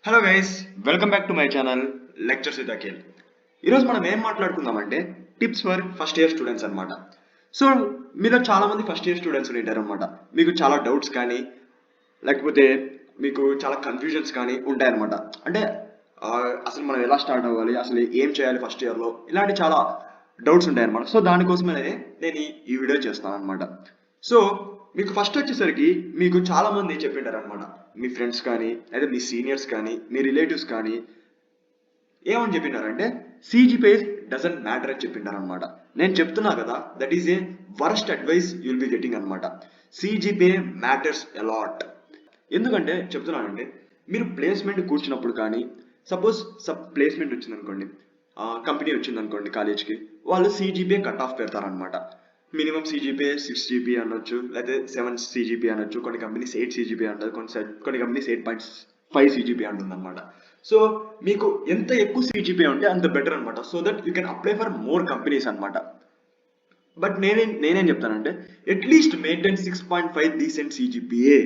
Hello guys, welcome back to my channel lectures with Akhil. ఈరోజు మనం ఏం మాట్లాడుకుందామంటే tips for first year students అనమాట. సో మీలో చాలా మంది ఫస్ట్ ఇయర్ స్టూడెంట్స్ ఉంటారు అనమాట. మీకు చాలా డౌట్స్ కానీ లేకపోతే మీకు చాలా కన్ఫ్యూజన్స్ కానీ ఉంటాయన్నమాట. అంటే అసలు మనం ఎలా స్టార్ట్ అవ్వాలి, అసలు ఏం చేయాలి ఫస్ట్ ఇయర్లో, ఇలాంటి చాలా డౌట్స్ ఉంటాయన్నమాట. సో దానికోసమే నేను ఈ వీడియో చేస్తాను అనమాట. సో మీకు ఫస్ట్ వచ్చేసరికి మీకు చాలా మంది చెప్పింటారు అనమాట, మీ ఫ్రెండ్స్ కానీ లేదా మీ సీనియర్స్ కానీ మీ రిలేటివ్స్ కానీ ఏమని చెప్పినారంటే CGPA డజంట్ మ్యాటర్ అని చెప్పింటారు అనమాట. నేను చెప్తున్నా కదా, that is a worst advice you'll be getting అనమాట. CGPA matters allot. ఎందుకంటే చెప్తున్నానంటే మీరు ప్లేస్మెంట్ కూర్చున్నప్పుడు కానీ సపోజ్ ప్లేస్మెంట్ వచ్చింది అనుకోండి, కంపెనీ వచ్చింది అనుకోండి కాలేజ్కి, వాళ్ళు CGPA కట్ ఆఫ్ పెడతారనమాట. మినిమం CGPA 6 GPA అనొచ్చు, లేకపోతే 7 CGPA అనొచ్చు. కొన్ని కంపెనీస్ 8 CGPA అంటారు, కొన్ని కంపెనీస్ 8.5 CGPA అంటుంది అనమాట. సో మీకు ఎంత ఎక్కువ CGPA ఉంటే అంత బెటర్ అనమాట. So that you can apply for more companies అనమాట. బట్ నేనేం చెప్తానంటే at least maintain 6.5 decent CGPA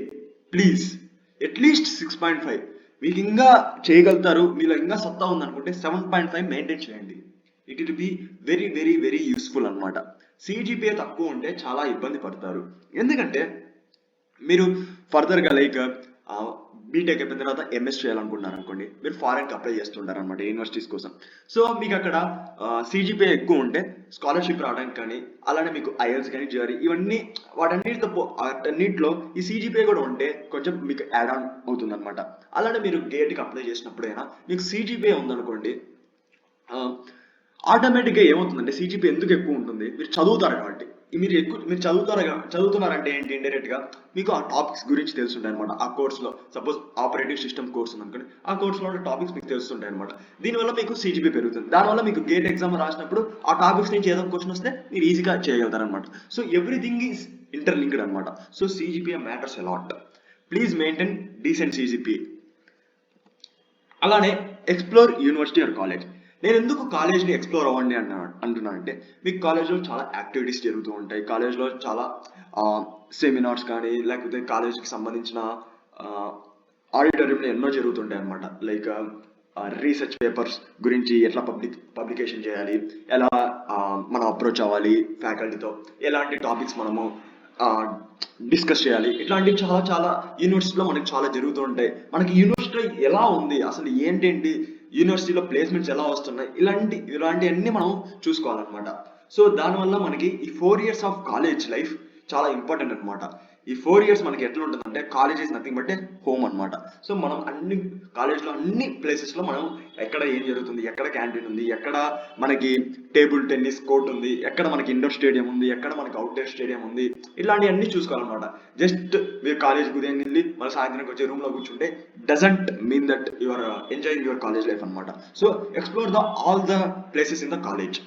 please. At least 6.5. మీకు ఇంకా చేయగలుగుతారు, మీలో ఇంకా సత్తా ఉందనుకుంటే 7.5 మెయింటైన్ చేయండి. It will be very very very useful అనమాట. CGPA తక్కువ ఉంటే చాలా ఇబ్బంది పడతారు. ఎందుకంటే మీరు ఫర్దర్గా లైక్ బీటెక్ అయిపోయిన తర్వాత MS చేయాలనుకుంటున్నారు అనుకోండి, మీరు ఫారెన్కి అప్లై చేస్తుంటారు అనమాట యూనివర్సిటీస్ కోసం. సో మీకు అక్కడ CGPA ఎక్కువ ఉంటే స్కాలర్షిప్ రావడానికి కానీ, అలానే మీకు IELTS కానీ GRE ఇవన్నీ వాటన్నిటిలో ఈ CGPA కూడా ఉంటే కొంచెం మీకు యాడ్ ఆన్ అవుతుంది అనమాట. అలానే మీరు గేట్కి అప్లై చేసినప్పుడైనా మీకు CGPA ఉందనుకోండి, ఆటోమేటిక్గా ఏమవుతుందంటే CGPA ఎందుకు ఎక్కువ ఉంటుంది, మీరు చదువుతారు కాబట్టి. మీరు చదువుతున్నారంటే ఏంటి, ఇండైరెక్ట్ గా మీకు ఆ టాపిక్స్ గురించి తెలుస్తుంటాయి అనమాట. ఆ కోర్సులో సపోజ్ ఆపరేటివ్ సిస్టమ్ కోర్స్ అనుకోండి, ఆ కోర్సులో ఉన్న టాపిక్స్ మీకు తెలుస్తుంటాయి అనమాట. దీనివల్ల మీకు CGPA పెరుగుతుంది. దానివల్ల మీకు గేట్ ఎగ్జామ్ రాసినప్పుడు ఆ టాపిక్స్ నుంచి ఏదో క్వశ్చన్ వస్తే మీరు ఈజీగా చేయగలుగుతారు అనమాట. సో ఎవ్రీథింగ్ ఈజ్ ఇంటర్లింక్డ్ అనమాట. So CGPA matters allot. Please maintain decent CGPA. అలానే ఎక్స్ప్లోర్ యూనివర్సిటీ ఆర్ కాలేజ్. నేను ఎందుకు కాలేజ్ని ఎక్స్ప్లోర్ అవ్వండి అంటున్నానంటే మీకు కాలేజ్లో చాలా యాక్టివిటీస్ జరుగుతూ ఉంటాయి. కాలేజ్లో చాలా సెమినార్స్ కానీ లేకపోతే కాలేజ్కి సంబంధించిన ఆడిటోరియంలో ఎన్నో జరుగుతుంటాయి అనమాట. లైక్ రీసెర్చ్ పేపర్స్ గురించి ఎట్లా పబ్లికేషన్ చేయాలి, ఎలా మనం అప్రోచ్ అవ్వాలి ఫ్యాకల్టీతో, ఎలాంటి టాపిక్స్ మనము డిస్కస్ చేయాలి, ఇట్లాంటివి చాలా చాలా యూనివర్సిటీలో మనకి చాలా జరుగుతూ ఉంటాయి. మనకి యూనివర్సిటీలో ఎలా ఉంది, అసలు ఏంటేంటి, యూనివర్సిటీలో ప్లేస్మెంట్స్ ఎలా వస్తున్నాయి, ఇలాంటివన్నీ మనం చూసుకోవాలన్నమాట. సో దానివల్ల మనకి ఈ 4 years ఆఫ్ కాలేజ్ లైఫ్ చాలా ఇంపార్టెంట్ అనమాట. ఈ 4 years మనకి ఎట్లా ఉంటుందంటే college is nothing but A home అనమాట. సో మనం అన్ని కాలేజ్లో అన్ని ప్లేసెస్లో మనం ఎక్కడ ఏం జరుగుతుంది, ఎక్కడ క్యాంటీన్ ఉంది, ఎక్కడ మనకి టేబుల్ టెన్నిస్ కోర్ట్ ఉంది, ఎక్కడ మనకి ఇండోర్ స్టేడియం ఉంది, ఎక్కడ మనకి అవుట్డోర్ స్టేడియం ఉంది, ఇట్లాంటివన్నీ చూసుకోవాలన్నమాట. జస్ట్ మీరు కాలేజ్కి ఉదయం వెళ్ళి మన సాయంత్రం వచ్చే రూమ్లో కూర్చుంటే doesn't mean that your enjoying your college life అనమాట. So explore all the places in the college.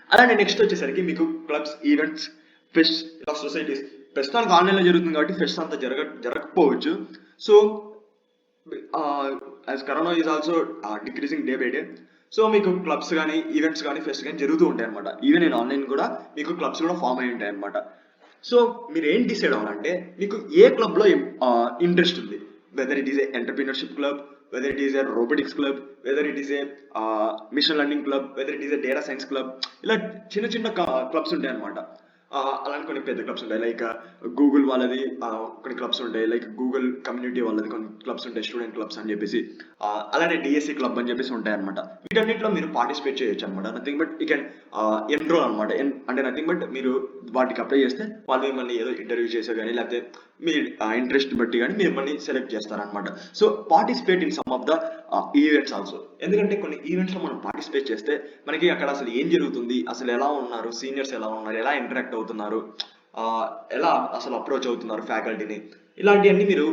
అలానే నెక్స్ట్ వచ్చేసరికి మీకు క్లబ్స్, ఈవెంట్స్, ఫెస్ట్, ఇలా సొసైటీస్. ప్రస్తుతానికి ఆన్లైన్లో జరుగుతుంది కాబట్టి ఫెస్ట్ అంతా జరగకపోవచ్చు. So as corona is also decreasing day by day, so మీకు క్లబ్స్ కానీ ఈవెంట్స్ కానీ ఫెస్ట్ కానీ జరుగుతూ ఉంటాయి అనమాట. ఈవెన్ ఇన్ ఆన్లైన్ కూడా మీకు క్లబ్స్ కూడా ఫామ్ అయి ఉంటాయి అనమాట. సో మీరు ఏం డిసైడ్ అవ్వాలంటే మీకు ఏ క్లబ్లో ఇంట్రెస్ట్ ఉంది. Weather it is a entrepreneurship club, whether it is a robotics club, whether it is a machine learning club, whether it is a data science club, ఇలా చిన్న చిన్న క్లబ్స్ ఉంటాయి అనమాట. అలాంటి కొన్ని పెద్ద క్లబ్స్ ఉంటాయి, లైక్ గూగుల్ వాళ్ళది కొన్ని క్లబ్స్ ఉంటాయి, లైక్ గూగుల్ కమ్యూనిటీ వాళ్ళది కొన్ని క్లబ్స్ ఉంటాయి, స్టూడెంట్ క్లబ్స్ అని చెప్పేసి. అలానే DSC క్లబ్ అని చెప్పేసి ఉంటాయి అనమాట. వీటన్నిటిలో మీరు పార్టిసిపేట్ చేయొచ్చు అనమాట. Nothing but you can enrol అనమాట. అంటే నథింగ్ బట్ మీరు వాటికి అప్లై చేస్తే వాళ్ళు మిమ్మల్ని ఏదో ఇంటర్వ్యూ చేసే కానీ లేకపోతే మీ ఇంట్రెస్ట్ బట్టి కానీ మిమ్మల్ని సెలెక్ట్ చేస్తారనమాట. So participate in some of the events also. ఎందుకంటే కొన్ని ఈవెంట్స్లో మనం పార్టిసిపేట్ చేస్తే మనకి అక్కడ అసలు ఏం జరుగుతుంది, అసలు ఎలా ఉన్నారు సీనియర్స్, ఎలా ఉన్నారు, ఎలా ఇంటరాక్ట్ అవుతున్నారు, ఎలా అసలు అప్రోచ్ అవుతున్నారు ఫ్యాకల్టీని, ఇలాంటివన్నీ మీరు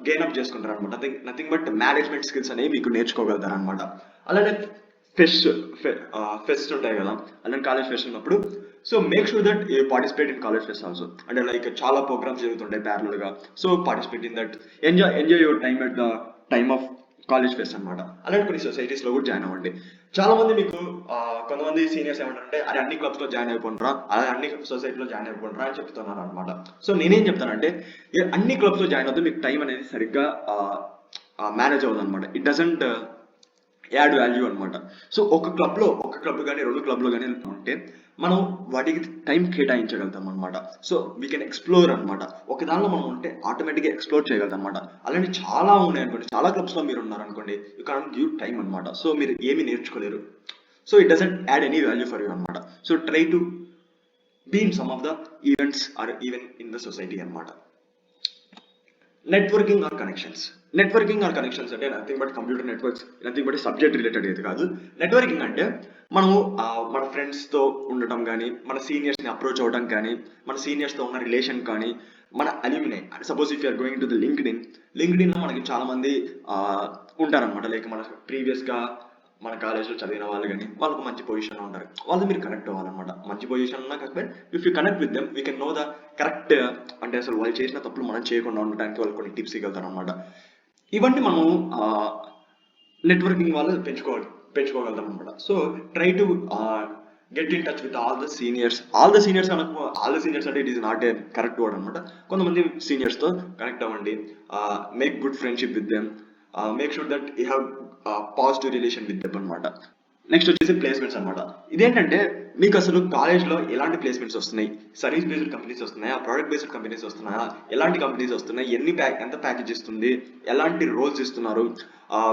గెయిన్ అప్ చేసుకుంటారు అనమాట. నథింగ్ బట్ మేనేజ్మెంట్ స్కిల్స్ అనేవి మీకు నేర్చుకోగలుగుతారు అనమాట. అలానే ఫెస్ట్ ఉంటాయి కదా, అలానే కాలేజ్ ఫెస్ట్ ఉన్నప్పుడు so make sure that you participate in college fest also. అంటే లైక్ చాలా ప్రోగ్రామ్స్ జరుగుతుంటాయి ప్యారలల్ గా. So participate in that, enjoy your time at the time of college fest అనమాట. అలాంటి కొన్ని సొసైటీస్ లో కూడా జాయిన్ అవ్వండి. చాలా మంది మీకు కొంతమంది సీనియర్స్ ఏమంటారంటే అరే అన్ని క్లబ్స్ లో జాయిన్ అయిపోండిరా, అలాగే అన్ని సొసైటీలో జాయిన్ అయిపోండిరా అని చెప్తున్నారు అనమాట. సో నేనేం చెప్తానంటే అన్ని క్లబ్స్ లో జాయిన్ అవుతే మీకు టైం అనేది సరిగ్గా మేనేజ్ అవ్వదు అనమాట. ఇట్ డజంట్ యాడ్ వాల్యూ అనమాట. సో ఒక క్లబ్ కానీ 2 క్లబ్లో కానీ ఉంటే మనం వాటికి టైం కేటాయించగలుగుతాం అనమాట. సో వీ కెన్ ఎక్స్ప్లోర్ అనమాట. ఒక దానిలో మనం ఉంటే ఆటోమేటిక్గా ఎక్స్ప్లోర్ చేయగలుగుతాం అనమాట. అలాంటి చాలా ఉన్నాయి అనుకోండి, చాలా క్లబ్స్లో మీరు ఉన్నారనుకోండి, యూ కాంట్ గివ్ టైం అనమాట. సో మీరు ఏమీ నేర్చుకోలేరు. So it doesn't add any value for you అనమాట. So try to be in some of the events or even in the society అనమాట. నెట్వర్కింగ్ ఆర్ కనెక్షన్స్ అంటే nothing but computer networks, nothing but subject related అయితే కాదు. Networking అంటే మనము మన ఫ్రెండ్స్తో ఉండటం కానీ, మన సీనియర్స్ని అప్రోచ్ అవ్వడం కానీ, మన సీనియర్స్తో ఉన్న రిలేషన్ కానీ, మన alumni. Suppose if you're going to the లింక్డ్ఇన్లో మనకి చాలా మంది ఉంటారనమాట. లైక్ మన ప్రీవియస్గా మన కాలేజ్లో చదివిన వాళ్ళు కానీ వాళ్ళకు మంచి పొజిషన్లో ఉంటారు, వాళ్ళు మీరు కనెక్ట్ అవ్వాలన్నమాట. మంచి పొజిషన్ ఉన్నా కాకపోతే if you connect with them we can know the correct, అంటే అసలు వాళ్ళు చేసిన తప్పులు మనం చేయకుండా ఉండడానికి వాళ్ళు కొన్ని టిప్స్ ఇవ్వగలుగుతారు అనమాట. ఇవన్నీ మనం నెట్వర్కింగ్ వాళ్ళు పెంచుకోగలుగుతాం అనమాట. So try to get in touch with all the seniors అంటే it is not a correct word అనమాట. కొంతమంది సీనియర్స్తో కనెక్ట్ అవ్వండి, make good friendship with them, make sure that you have positive relation with them అనమాట. Next వచ్చేసి placements అనమాట. ఇదేంటంటే మీకు అసలు కాలేజ్లో ఎలాంటి ప్లేస్మెంట్స్ వస్తున్నాయి, సర్వీస్ బేస్డ్ కంపెనీస్ వస్తున్నాయా, ప్రోడక్ట్ బేస్డ్ కంపెనీస్ వస్తున్నాయా, ఎలాంటి కంపెనీస్ వస్తున్నాయి, ఎంత ప్యాకేజ్ ఇస్తుంది, ఎలాంటి రోల్స్ ఇస్తున్నారు,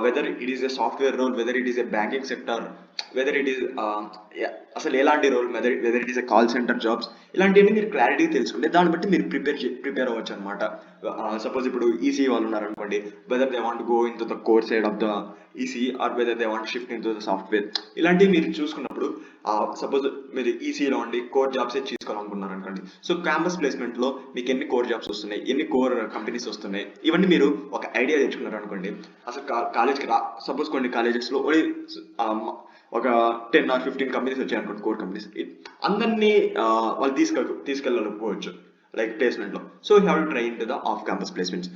whether it is a software role, whether it is a banking sector, whether it is అసలు ఎలాంటి role, whether it is a call centre jobs, ఇలాంటివన్నీ మీరు క్లారిటీ తెలుసుకుంటే దాన్ని బట్టి మీరు ప్రిపేర్ అవ్వచ్చు అనమాట. సపోజ్ ఇప్పుడు ఈసీ వాళ్ళు ఉన్నారనుకోండి, whether they want go in to the core side of the EC or whether they want shift in to the software, ఇలాంటివి మీరు చూసుకున్నప్పుడు సపోజ్ మీరు ఈసీలో ఉండి కోర్ జాబ్స్ తీసుకోవాలనుకున్నారు అనుకోండి, సో క్యాంపస్ ప్లేస్మెంట్లో మీకు ఎన్ని కోర్ జాబ్స్ వస్తున్నాయి, ఎన్ని కోర్ కంపెనీస్ వస్తున్నాయి, ఇవన్నీ మీరు ఒక ఐడియా తెచ్చుకున్నారు అనుకోండి. అసలు కాలేజ్కి సపోజ్ కొన్ని కాలేజెస్లో ఒక 10 or 15 కంపెనీస్ వచ్చాయి అనుకోండి, కోర్ కంపెనీస్, అందరినీ వాళ్ళు తీసుకెళ్ళకపోవచ్చు లైక్ ప్లేస్మెంట్లో. So you have to try in to the off campus placements.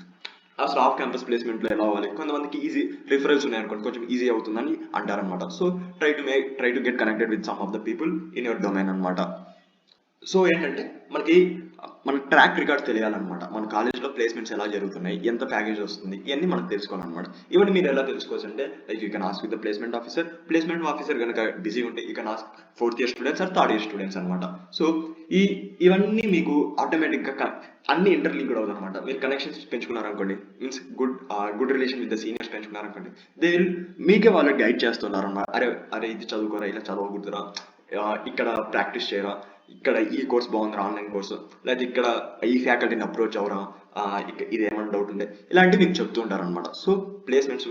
అసలు ఆఫ్ క్యాంపస్ ప్లేస్మెంట్లో ఎలా అవ్వాలి, కొంతమందికి ఈజీ రిఫరెన్స్ ఉన్నాయి అనుకోండి, కొంచెం ఈజీ అవుతుందని అంటారనమాట. So try to get connected with some of the people in your domain అనమాట. సో ఏంటంటే మనకి మన ట్రాక్ రికార్డ్స్ తెలియాలన్నమాట. మన కాలేజ్లో ప్లేస్మెంట్స్ ఎలా జరుగుతున్నాయి, ఎంత ప్యాకేజ్ వస్తుంది, ఇవన్నీ మనకు తెలుసుకోవాలన్నమాట. ఇవన్నీ మీరు ఎలా తెలుసుకోవచ్చు అంటే like you can ask with the placement officer కనుక బిజీ ఉంటే you can ask 4th year students or 3rd year students అనమాట. సో ఇవన్నీ మీకు ఆటోమేటిక్గా అన్ని ఇంటర్లింక్డ్ అవుతుంది అనమాట. మీరు కనెక్షన్స్ పెంచుకున్నారనుకోండి, means good relation with the seniors పెంచుకున్నారనుకోండి, దే విల్ మీకే వాళ్ళు గైడ్ చేస్తున్నారు అన్నమాట. అరే ఇది చదువుకోరా, ఇలా చదవకూడదురా, ఇక్కడ ప్రాక్టీస్ చేయరా, ఇక్కడ ఈ కోర్స్ బాగుందిరా ఆన్లైన్ కోర్సు, లేదా ఇక్కడ ఈ ఫ్యాకల్టీని అప్రోచ్ అవరా, ఇది ఏమైనా డౌట్ ఉంటే ఇలాంటివి మీకు చెప్తూ ఉంటారు అనమాట. సో ప్లేస్మెంట్స్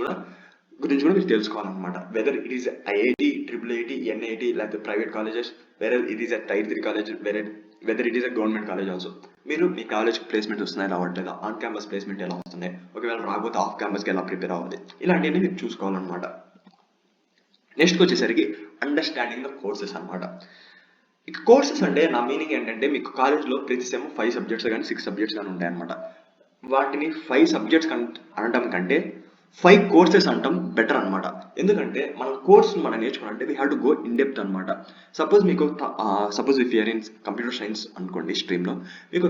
గురించి కూడా మీరు తెలుసుకోవాలన్నమాట. Whether it is IIT, IIIT, NIT, లేకపోతే private colleges, whether it is Tier 3 college, whether it is government college also. మీరు మీ కాలేజ్కి ప్లేస్మెంట్ వస్తున్నాయి రావట్లేదా, ఆన్ క్యాంపస్ ప్లేస్మెంట్ ఎలా వస్తున్నాయి, ఒకవేళ రాకపోతే ఆఫ్ క్యాంపస్కి ఎలా ప్రిపేర్ అవ్వాలి, ఇలాంటివన్నీ మీరు చూసుకోవాలన్నమాట. నెక్స్ట్ వచ్చేసరికి అండర్స్టాండింగ్ ద కోర్సెస్ అనమాట. ఇక కోర్సెస్ అంటే నా మీనింగ్ ఏంటంటే మీకు కాలేజ్లో ప్రతి సెమ్ 5 subjects కానీ 6 subjects కానీ ఉంటాయి అనమాట. వాటిని 5 subjects అనడం కంటే 5 courses అంటాం బెటర్ అనమాట. ఎందుకంటే మన కోర్స్ మనం నేర్చుకోవాలంటే we have to go in depth అనమాట. Suppose if you're in computer science అనుకోండి స్ట్రీమ్లో, మీకు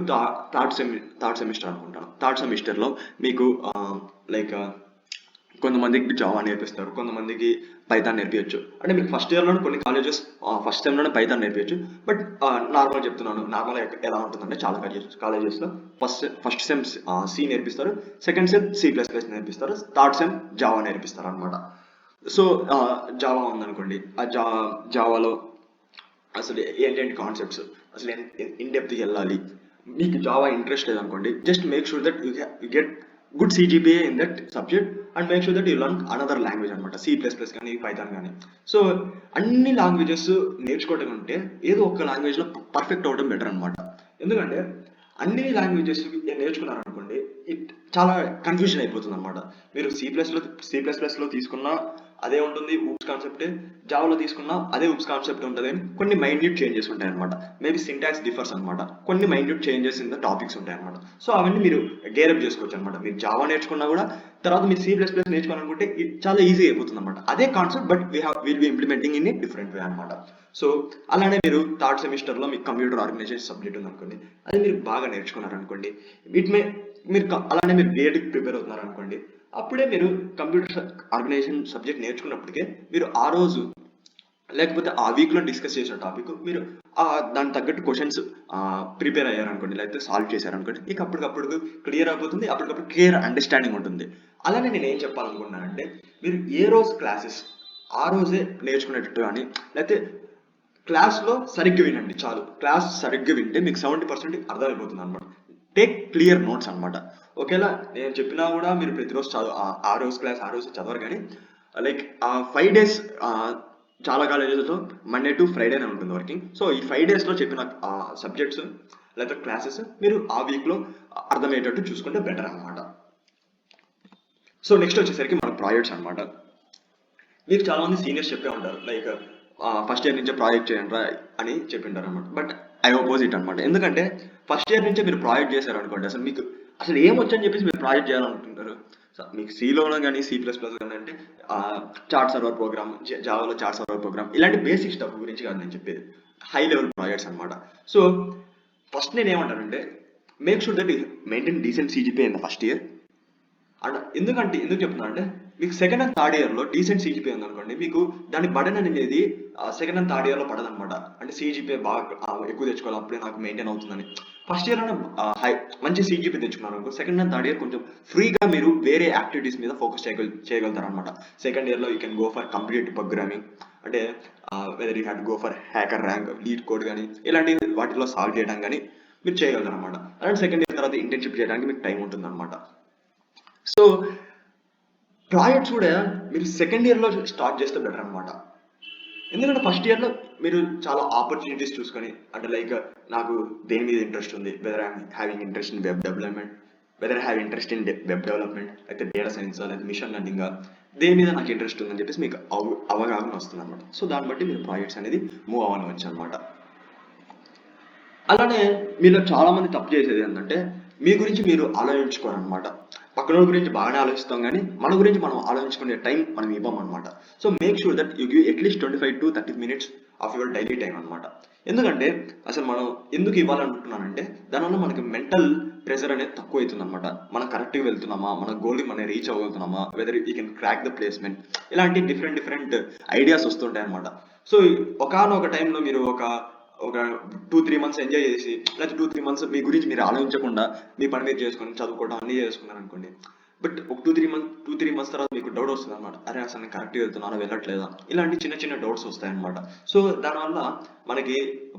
థర్డ్ సెమిస్టర్ అనుకుంటాను. థర్డ్ సెమిస్టర్లో మీకు లైక్ కొంతమందికి జావా నేర్పిస్తారు, కొంతమందికి పైథాన్ నేర్పించచ్చు. అంటే మీకు ఫస్ట్ ఇయర్లోనే కొన్ని కాలేజెస్ ఫస్ట్ సెమ్లోనే పైథాన్ నేర్పించచ్చు. బట్ నార్మల్ చెప్తున్నాను, నార్మల్ ఎలా ఉంటుందంటే చాలా కాలేజెస్లో ఫస్ట్ సెమ్ సి నేర్పిస్తారు, సెకండ్ సెమ్ C++ నేర్పిస్తారు, థర్డ్ సెమ్ జావా నేర్పిస్తారు అనమాట. సో జావా ఉందనుకోండి, ఆ జావాలో అసలు ఏంటంటే కాన్సెప్ట్స్, అసలు ఇన్ డెప్త్కి వెళ్ళాలి. మీకు జావా ఇంట్రెస్ట్ లేదనుకోండి, just make sure that you get good CGPA in that subject and make sure that you learn another language అనమాట, C++ కానీ పైథాన్ కానీ. సో అన్ని లాంగ్వేజెస్ నేర్చుకోవడం కంటే ఏదో ఒక లాంగ్వేజ్లో పర్ఫెక్ట్ అవ్వడం బెటర్ అనమాట. ఎందుకంటే అన్ని లాంగ్వేజెస్ నేర్చుకున్నారనుకోండి, చాలా కన్ఫ్యూజన్ అయిపోతుంది అనమాట. మీరు C++లో తీసుకున్నా అదే ఉంటుంది ఊప్స్ కాన్సెప్టే, జావాలో తీసుకున్నా అదే ఊప్స్ కాన్సెప్ట్ ఉంటుంది, కొన్ని మైన్యూట్ చేంజెస్ ఉంటాయి అనమాట. మేబీ సింటాక్స్ డిఫర్స్ అనమాట, కొన్ని minute changes in the topics ఉంటాయి అనమాట. సో అవన్నీ మీరు గేరప్ చేసుకోవచ్చు అనమాట. మీరు జావా నేర్చుకున్నా కూడా తర్వాత మీరు C++ నేర్చుకోవాలనుకుంటే చాలా ఈజీ అయిపోతుంది అనమాట. అదే concept, but will be implementing in a different way అనమాట. సో అలానే మీరు థర్డ్ సెమిస్టర్లో మీకు కంప్యూటర్ ఆర్గనైజేషన్ సబ్జెక్ట్ ఉందనుకోండి, అది మీరు బాగా నేర్చుకున్నారనుకోండి, మీరు అలానే మీరు BEdకి ప్రిపేర్ అవుతున్నారు అనుకోండి, అప్పుడే మీరు కంప్యూటర్ ఆర్గనైజేషన్ సబ్జెక్ట్ నేర్చుకున్నప్పటికే మీరు ఆ రోజు లేకపోతే ఆ వీక్లో డిస్కస్ చేసిన టాపిక్ మీరు దానికి తగ్గట్టు క్వశ్చన్స్ ప్రిపేర్ అయ్యారనుకోండి, లేకపోతే సాల్వ్ చేశారనుకోండి, మీకు అప్పటికప్పుడు క్లియర్ అయిపోతుంది, అప్పటికప్పుడు క్లియర్ అండర్స్టాండింగ్ ఉంటుంది. అలానే నేను ఏం చెప్పాలనుకున్నానంటే, మీరు ఏ రోజు క్లాసెస్ ఆ రోజే నేర్చుకునేటట్టు కానీ, లేకపోతే క్లాస్లో సరిగ్గా వినండి చాలు. క్లాస్ సరిగ్గా వింటే మీకు 70% అర్థమైపోతుంది అనమాట. టేక్ క్లియర్ నోట్స్ అనమాట. ఒకేలా నేను చెప్పినా కూడా మీరు ప్రతిరోజు చదువు ఆ రోజు క్లాస్ ఆ రోజు చదవరు, కానీ లైక్ 5 days చాలా కాలేజెస్లో మండే టు ఫ్రైడేనే ఉంటుంది వర్కింగ్. సో ఈ 5 daysలో చెప్పిన సబ్జెక్ట్స్ లేదా క్లాసెస్ మీరు ఆ వీక్లో అర్థమయ్యేటట్టు చూసుకుంటే బెటర్ అనమాట. సో నెక్స్ట్ వచ్చేసరికి మన ప్రాజెక్ట్స్ అనమాట. మీకు చాలా మంది సీనియర్స్ చెప్పే ఉంటారు, లైక్ ఫస్ట్ ఇయర్ నుంచే ప్రాజెక్ట్ చేయండి అని చెప్పింటారు అనమాట. బట్ ఐ ఆపోజిట్ అనమాట. ఎందుకంటే ఫస్ట్ ఇయర్ నుంచే మీరు ప్రాజెక్ట్ చేశారు అనుకోండి, అసలు మీకు అసలు ఏమొచ్చని చెప్పేసి మీరు ప్రాజెక్ట్ చేయాలనుకుంటారు. మీకు సిలోనో కానీ C++ కానీ అంటే చార్ట్ సర్వర్ ప్రోగ్రామ్, జావాలో చార్ట్ సర్వర్ ప్రోగ్రామ్, ఇలాంటి బేసిక్ స్టఫ్ గురించి కాదు నేను చెప్పేది, హై లెవెల్ ప్రాజెక్ట్స్ అనమాట. సో ఫస్ట్ నేను ఏమంటానంటే, make sure that maintain decent CGPA in the first year. And ఎందుకు చెప్తున్నా అంటే, మీకు సెకండ్ అండ్ థర్డ్ ఇయర్లో డీసెంట్ CGPA ఉందనుకోండి, మీకు దాని బర్డెన్ అనేది సెకండ్ అండ్ థర్డ్ ఇయర్లో పడదనమాట. అంటే CGPA బాగా ఎక్కువ తెచ్చుకోవాలి, అప్పుడే నాకు మెయింటైన్ అవుతుందని. ఫస్ట్ ఇయర్లోనే మంచి CGPA తెచ్చుకున్నారు అనుకో, సెకండ్ అండ్ థర్డ్ ఇయర్ కొంచెం ఫ్రీగా మీరు వేరే యాక్టివిటీస్ మీద ఫోకస్ చేయగలుగుతారు అనమాట. సెకండ్ ఇయర్లో you can go for computer programming, అంటే whether you had go for HackerRank, LeetCode కానీ ఇలాంటి వాటిలో సాల్వ్ చేయడం కానీ మీరు చేయగలుగుతారు అనమాట. అలాంటి సెకండ్ ఇయర్ తర్వాత ఇంటర్న్షిప్ చేయడానికి మీకు టైం ఉంటుంది అనమాట. సో ప్రాజెక్ట్స్ కూడా మీరు సెకండ్ ఇయర్లో స్టార్ట్ చేస్తే బెటర్ అనమాట. ఎందుకంటే ఫస్ట్ ఇయర్లో మీరు చాలా ఆపర్చునిటీస్ చూసుకొని, అంటే లైక్ నాకు దేని మీద ఇంట్రెస్ట్ ఉంది, whether I'm having interest in web development, whether have interest in web development, అయితే డేటా సైన్స్ లేదా మిషన్ లెర్నింగ్, దేని మీద నాకు ఇంట్రెస్ట్ ఉందని చెప్పేసి మీకు అవగాహన వస్తుంది అనమాట. సో దాన్ని బట్టి మీరు ప్రాజెక్ట్స్ అనేది మూవ్ అవ్వచ్చు అనమాట. అలానే మీలో చాలా మంది తప్పు చేసేది ఏంటంటే, మీ గురించి మీరు ఆలోచించుకోరనమాట. పక్కన గురించి బాగానే ఆలోచిస్తాం, కానీ మన గురించి మనం ఆలోచించుకునే టైం మనం ఇవ్వం అనమాట. So make sure that you give at least 25 to 30 minutes of your daily time అనమాట. ఎందుకంటే అసలు మనం ఎందుకు ఇవ్వాలనుకుంటున్నానంటే, దానివల్ల మనకి మెంటల్ ప్రెషర్ అనేది తక్కువ అవుతుంది అనమాట. మనం కరెక్ట్గా వెళ్తున్నామా, మన గోల్ని మనం రీచ్ అవ్వగలుగుతున్నామా, whether you can crack the placement, ఇలాంటి డిఫరెంట్ ఐడియాస్ వస్తుంటాయి అనమాట. సో ఒకనొక టైంలో మీరు ఒక 2-3 months ఎంజాయ్ చేసి, లేకపోతే 2-3 months మీ గురించి మీరు ఆలోచించకుండా మీ పని మీరు చేసుకొని చదువుకోవడం అన్నీ చేసుకున్నారు అనుకోండి, బట్ ఒక 2-3 months తర్వాత మీకు డౌట్ వస్తుంది అనమాట. అరే అసలు నేను కరెక్ట్గా వెళ్తున్నాను, వెళ్ళట్లేదా, ఇలాంటి చిన్న డౌట్స్ వస్తాయి అనమాట. సో దానివల్ల మనకి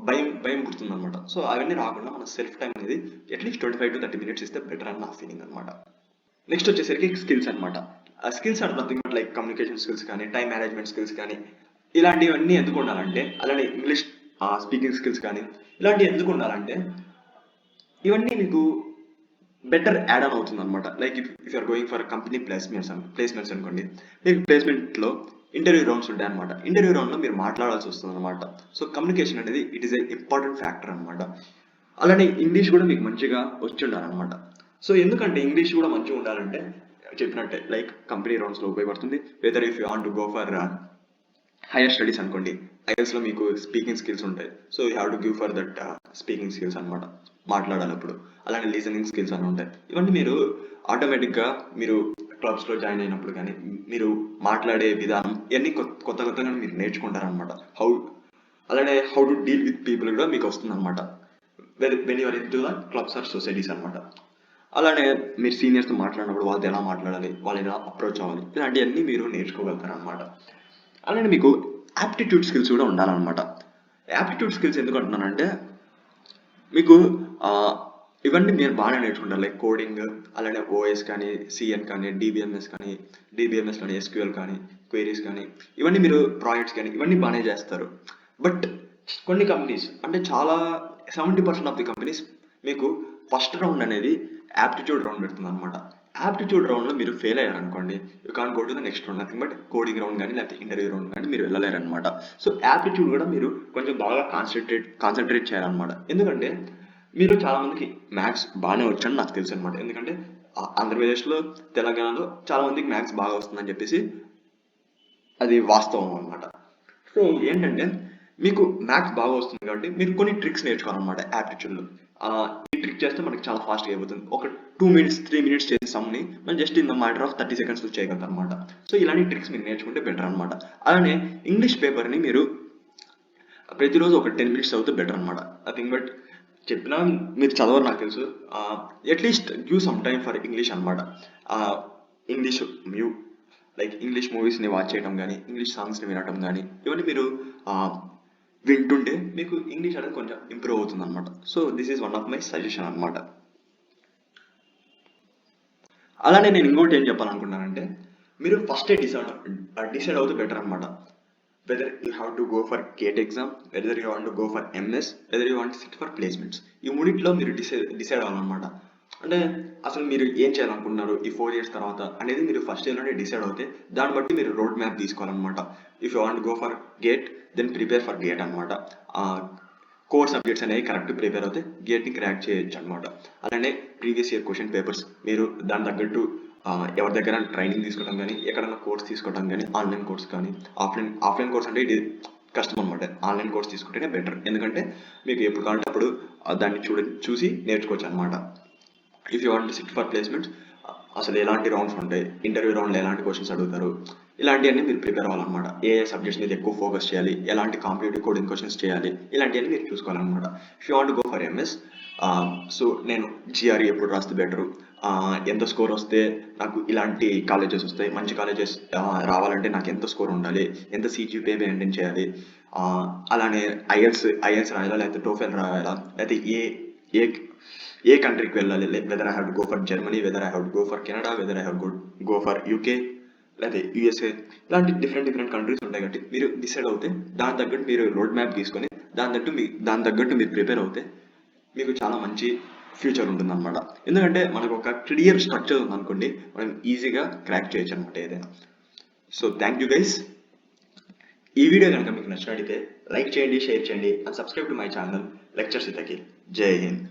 భయం పుడుతుంది అనమాట. సో అవన్నీ రాకుండా మన సెల్ఫ్ టైం అనేది అట్లీస్ట్ 25 to 30 minutes ఇస్తే బెటర్ అని నా ఫీలింగ్ అనమాట. నెక్స్ట్ వచ్చేసరికి స్కిల్స్ అనమాట. ఆ skills are nothing but like communication skills కానీ, టైం మేనేజ్మెంట్ స్కిల్స్ కానీ, ఇలాంటివన్నీ ఎందుకు ఉండాలంటే, అలానే ఇంగ్లీష్ స్పీకింగ్ స్కిల్స్ కానీ ఇలాంటివి ఎందుకు ఉండాలంటే, ఇవన్నీ మీకు బెటర్ యాడ్ ఆన్ అవుతుంది అనమాట. Like if you're going for company placements అనుకోండి, మీకు ప్లేస్మెంట్లో ఇంటర్వ్యూ రౌండ్స్ ఉంటాయి అనమాట. ఇంటర్వ్యూ రౌండ్లో మీరు మాట్లాడాల్సి వస్తుంది అనమాట. సో కమ్యూనికేషన్ అనేది it is a important factor అనమాట. అలానే ఇంగ్లీష్ కూడా మీకు మంచిగా వచ్చి ఉండాలన్నమాట. సో ఎందుకంటే ఇంగ్లీష్ కూడా మంచిగా ఉండాలంటే, చెప్పినట్టే లైక్ కంపెనీ రౌండ్స్లో ఉపయోగపడుతుంది. Whether if you want to go for higher studies అనుకోండి, ఐఎల్స్లో మీకు స్పీకింగ్ స్కిల్స్ ఉంటాయి. So you have to give for that speaking skills అనమాట, మాట్లాడాలప్పుడు. అలానే లిజనింగ్ స్కిల్స్ అని ఉంటాయి. ఇవన్నీ మీరు ఆటోమేటిక్గా మీరు క్లబ్స్లో జాయిన్ అయినప్పుడు కానీ, మీరు మాట్లాడే విధానం ఇవన్నీ కొత్తగా మీరు నేర్చుకుంటారనమాట. అలానే how to deal with people కూడా మీకు వస్తుంది అనమాట, when you're in to the clubs or societies అనమాట. అలానే మీరు సీనియర్స్తో మాట్లాడినప్పుడు వాళ్ళతో ఎలా మాట్లాడాలి, వాళ్ళని ఎలా అప్రోచ్ అవ్వాలి, ఇలాంటివన్నీ మీరు నేర్చుకోగలుగుతారు అనమాట. అలానే మీకు యాప్టిట్యూడ్ స్కిల్స్ కూడా ఉండాలన్నమాట. యాప్టిట్యూడ్ స్కిల్స్ ఎందుకు అంటున్నానంటే, మీకు ఇవన్నీ మీరు బాగానే నేర్చుకుంటారు, లైక్ కోడింగ్, అలానే OS కానీ, CN కానీ, DBMS కానీ, SQL కానీ, క్వైరీస్ కానీ, ఇవన్నీ మీరు ప్రాజెక్ట్స్ కానీ ఇవన్నీ బాగానే చేస్తారు. బట్ కొన్ని కంపెనీస్, అంటే చాలా 70% ఆఫ్ ది కంపెనీస్ మీకు ఫస్ట్ రౌండ్ అనేది యాప్టిట్యూడ్ రౌండ్ పెడుతుంది అనమాట. యాప్టిట్యూడ్ రౌండ్లో మీరు ఫెయిల్ అయ్యారనుకోండి, you can go to the next round, nothing but coding round కానీ లేకపోతే ఇంటర్వ్యూ రౌండ్ కానీ మీరు వెళ్ళలేరనమాట. సో యాప్టిట్యూడ్ కూడా మీరు కొంచెం బాగా కాన్సన్ట్రేట్ చేయాలన్నమాట. ఎందుకంటే మీరు చాలా మందికి మ్యాథ్స్ బాగానే వచ్చని నాకు తెలుసు అనమాట. ఎందుకంటే ఆంధ్రప్రదేశ్లో, తెలంగాణలో చాలా మందికి మ్యాథ్స్ బాగా వస్తుందని చెప్పేసి అది వాస్తవం అనమాట. సో ఏంటంటే మీకు మ్యాథ్స్ బాగా వస్తుంది కాబట్టి మీరు కొన్ని ట్రిక్స్ నేర్చుకోవాలన్నమాట యాప్టిట్యూడ్లో. ఈ ట్రిక్ చేస్తే మనకి చాలా ఫాస్ట్గా అయిపోతుంది. ఒక 2 మినిట్స్ 3 మినిట్స్ చేసే సమ్ని మనం just in the matter of 30 సెకండ్స్లో చేయగలుగుతాం అనమాట. సో ఇలాంటి ట్రిక్స్ మీరు నేర్చుకుంటే బెటర్ అనమాట. అలానే ఇంగ్లీష్ పేపర్ని మీరు ప్రతిరోజు ఒక 10 మినిట్స్ చదివితే బెటర్ అనమాట. నథింగ్ బట్ చెప్పినా మీరు చదవరు నాకు తెలుసు. At least give some time for English అనమాట. ఇంగ్లీష్ ఇంగ్లీష్ మూవీస్ని వాచ్ చేయడం కానీ, ఇంగ్లీష్ సాంగ్స్ని వినడం కానీ, ఇవన్నీ మీరు వింటుంటే మీకు ఇంగ్లీష్ అనేది కొంచెం ఇంప్రూవ్ అవుతుంది అనమాట. So this is one of my suggestion అనమాట. అలానే నేను ఇంకోటి ఏం చెప్పాలనుకుంటున్నానంటే, మీరు ఫస్టే డిసైడ్ అవుతే బెటర్ అనమాట. whether you have to go for GATE exam, whether you want to go for MS, whether you want to sit for placements. ఈ మూడిట్లో మీరు డిసైడ్ అవ్వాలన్నమాట. అంటే అసలు మీరు ఏం చేయాలనుకుంటున్నారు ఈ 4 years తర్వాత అనేది మీరు ఫస్ట్ ఇయర్లోనే డిసైడ్ అవుతే దాన్ని బట్టి మీరు రోడ్ మ్యాప్ తీసుకోవాలన్నమాట. If you want go for GATE then prepare for GATE అనమాట. కోర్ సబ్జెక్ట్స్ అనేవి కరెక్ట్ ప్రిపేర్ అవుతే గేట్ని క్రాక్ చేయొచ్చు అనమాట. అలానే ప్రీవియస్ ఇయర్ క్వశ్చన్ పేపర్స్ మీరు దాని తగ్గట్టు ఎవరి దగ్గర ట్రైనింగ్ తీసుకోవడం కానీ, ఎక్కడైనా కోర్స్ తీసుకోవడం కానీ, ఆన్లైన్ కోర్స్ కానీ, ఆఫ్లైన్ కోర్స్ అంటే ఇది కష్టం అనమాట. ఆన్లైన్ కోర్స్ తీసుకుంటేనే బెటర్, ఎందుకంటే మీకు ఎప్పుడు కావాలంటే అప్పుడు దాన్ని చూసి నేర్చుకోవచ్చు అనమాట. If you want SIT for placements, అసలు ఎలాంటి రౌండ్స్ ఉంటాయి, ఇంటర్వ్యూ రౌండ్లో ఎలాంటి క్వశ్చన్స్ అడుగుతారు, ఇలాంటివన్నీ మీరు ప్రిపేర్ అవ్వాలన్నమాట. ఏ సబ్జెక్ట్స్ మీద ఎక్కువ ఫోకస్ చేయాలి, ఎలాంటి కాంపిటేటివ్ కోడింగ్ క్వశ్చన్స్ చేయాలి, ఇలాంటివన్నీ మీరు చూసుకోవాలన్నమాట. If you want go for MS, so నేను జిఆర్ఈ ఎప్పుడు రాస్తే బెటరు, ఎంత స్కోర్ వస్తే నాకు ఇలాంటి కాలేజెస్ వస్తాయి, మంచి కాలేజెస్ రావాలంటే నాకు ఎంత స్కోర్ ఉండాలి, ఎంత CGPA మెయింటైన్ చేయాలి, అలానే ఐఎల్స్ రాయాలా, లేకపోతే టోఫెల్ రాయాలా, లేకపోతే ఏ కంట్రీకి వెళ్ళాలి, weather I have to go for Germany, weather I have to go for Canada, weather I have go for UK, లేకపోతే యూఎస్ఏ, ఇలాంటి డిఫరెంట్ కంట్రీస్ ఉంటాయి. కాబట్టి మీరు డిసైడ్ అవుతే దాని తగ్గట్టు మీరు రోడ్ మ్యాప్ తీసుకొని దాని తగ్గట్టు మీరు ప్రిపేర్ అవుతే మీకు చాలా మంచి ఫ్యూచర్ ఉంటుంది అనమాట. ఎందుకంటే మనకు ఒక క్లియర్ స్ట్రక్చర్ ఉందనుకోండి, మనం ఈజీగా క్రాక్ చేయొచ్చు అనమాట ఏదైనా. So thank you guys. ఈ వీడియో కనుక మీకు నచ్చినట్లయితే లైక్ చేయండి, షేర్ చేయండి and subscribe to my channel lectures with Akhil. జై హింద్.